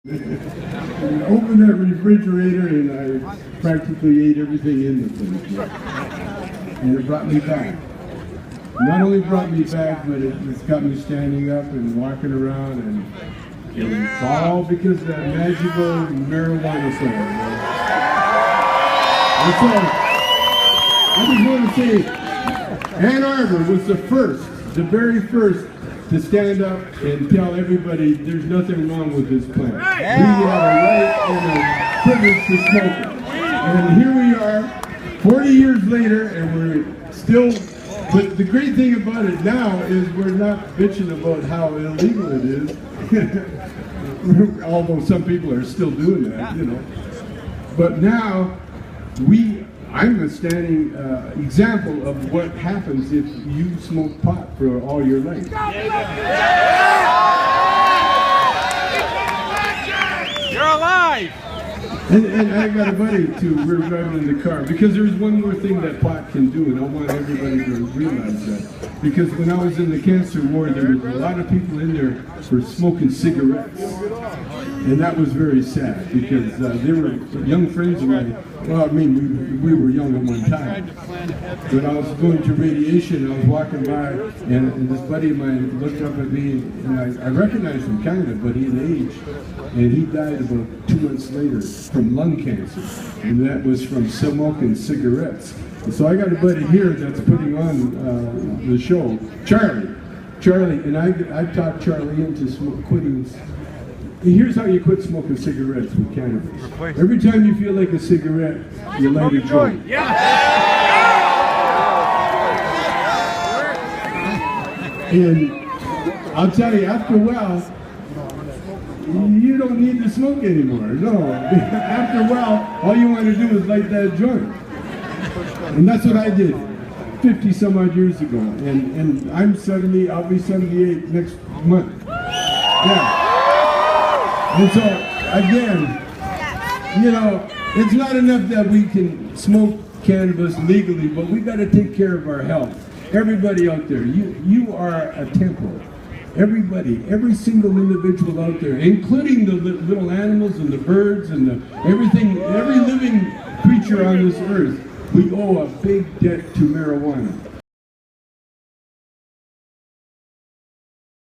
I opened that refrigerator and I practically ate everything in the thing. And it brought me back. Not only brought me back, but it's got me standing up and walking around, and it's all because of that magical marijuana song. And so, I just want to say, Ann Arbor was the very first, to stand up and tell everybody there's nothing wrong with this plant. We have a right and a privilege to smoke it. And here we are, 40 years later, and we're still, but the great thing about it now is we're not bitching about how illegal it is, although some people are still doing that, you know. But now, I'm a standing example of what happens if you smoke pot for all your life. You're alive! And I got a buddy too, we were driving in the car, because there's one more thing that pot can do, and I want everybody to realize that. Because when I was in the cancer ward, there was a lot of people in there who were smoking cigarettes. And that was very sad, because they were young friends of mine. Well, I mean, we were young at one time. When I was going to radiation, I was walking by, and this buddy of mine looked up at me, and I recognized him kind of, but he had aged. And he died about 2 months later from lung cancer. And that was from smoking cigarettes. And so I got a buddy here that's putting on the show, Charlie, and I talked Charlie into quitting. Here's how you quit smoking cigarettes with cannabis. Every time you feel like a cigarette, you light a joint. And I'll tell you, after a while, you don't need to smoke anymore. No. After a while, all you want to do is light that joint. And that's what I did 50 some odd years ago. And I'm 70, I'll be 78 next month. Yeah. And so, again, you know, it's not enough that we can smoke cannabis legally, but we got to take care of our health. Everybody out there, you are a temple. Everybody, every single individual out there, including the little animals and the birds and everything, every living creature on this earth, we owe a big debt to marijuana.